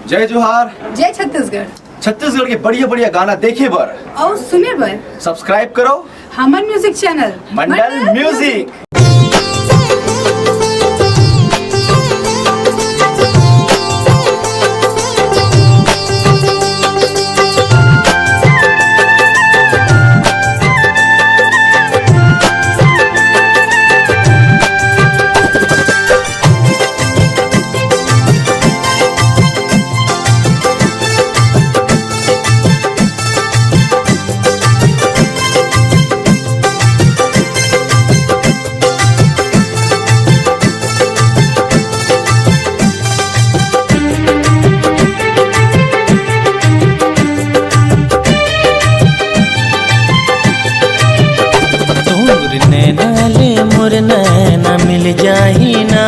जय जोहार। जय छत्तीसगढ़। छत्तीसगढ़ के बढ़िया बढ़िया गाना देखे बर और सुने बर सब्सक्राइब करो हमन म्यूजिक चैनल मंडल म्यूजिक। नैना मिल जाही ना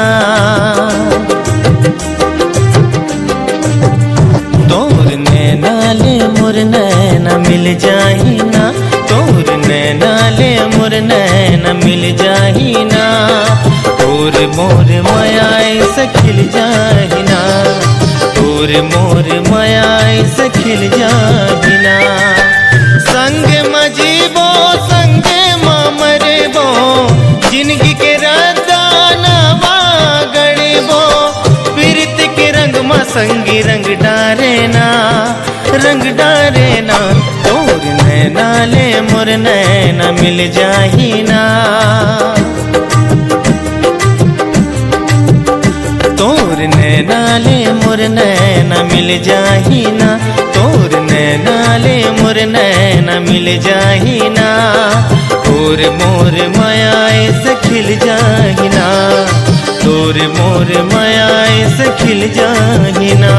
तोर नैना ले मोर नैना मिल जाही ना तोर नैना ले मोर नैना मिल जाही ना तोर मोर माया से खिल जाही ना तोर मोर माया से खिल जाही ना संग मजीबो संग मरबो जिंदगी के रदानवा गड़बो पीरित के रंग में संगी रंग डारे ना तोर नैना ले मोर नैना मिल जाही ना तोर नैना ले मोर नैना मिल जाही ना तोर नैना ले मोर नैना मिल जाही ना तोर मोर माया से खिल जाही ना तोर मोर माया से खिल जाही ना।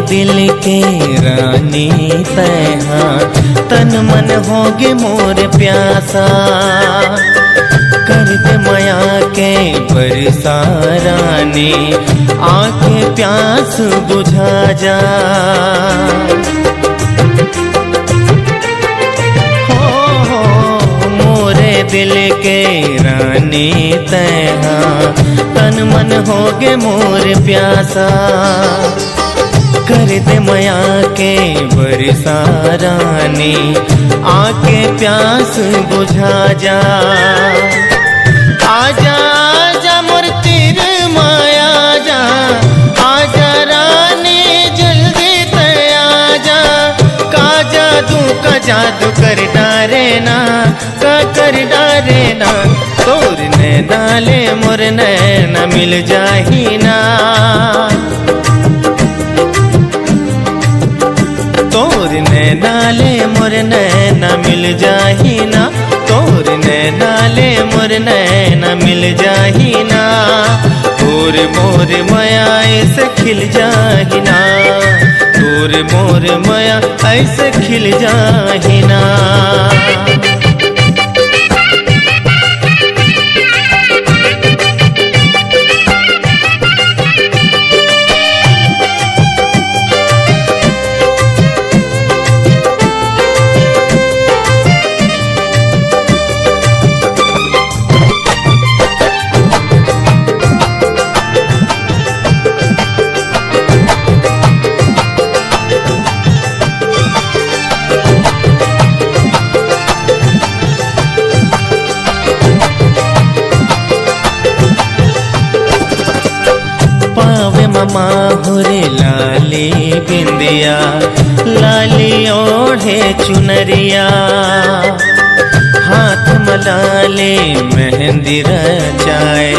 दिल के रानी तैहा तन मन होगे मोर प्यासा कर दे माया के बरसा रानी आके प्यास बुझा जा हो मोरे दिल के रानी तैहा तन मन होगे मोर प्यासा कर दे माया के बरसा रानी आके प्यास बुझा जा आजा आजा मोर तीर माया जा आजा रानी जल्दी तया जा का जादू कर डारे ना का कर डारे ना तोर नैना ले मोर नैना मिल जाही ना तोर नैना ले मोर नैना मिल जाही ना तोर नैना ले मोर नैना मिल जाही ना तोर मोर माया ऐसे खिल जाही ना तोर मोर माया ऐसे खिल जाही ना। माहुरे लाली बिंदिया लाली ओढ़े चुनरिया हाथ मलाले मेहंदी रचाए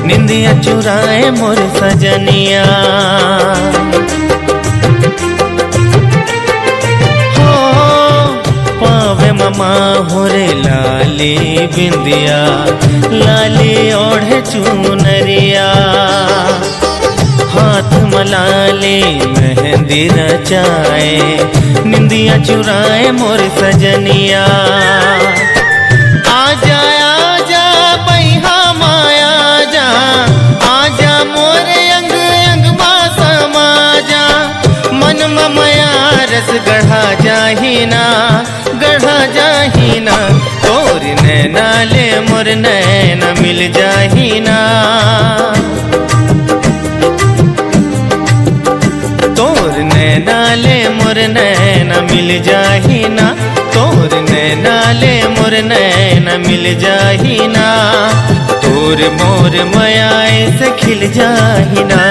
निंदिया चुराए मोर सजनिया हो पावे ममा माहुरे लाली बिंदिया, लाली ओढ़े चुनरिया, हाथ मलाले मेहंदी रचाए, निंदिया चुराए मोर सजनिया। आजा आजा बैहा माया जा, आजा मोरे अंग अंग मा समा जा, मन ममया रस गढ़ा जाहिना, गढ़ा जाहिना, तोर नैना ले मोर नैना मिल जाहिना, तोर नैना ले मोर नैना मिल जाहिना, तोर नैना ले मोर नैना मिल जाहिना, तोर मोर मायाए से खिल जाहिना,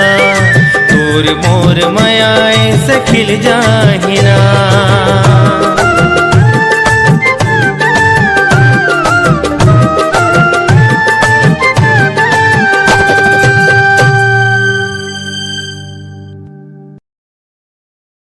तोर मोर मायाए से खिल जाहिना।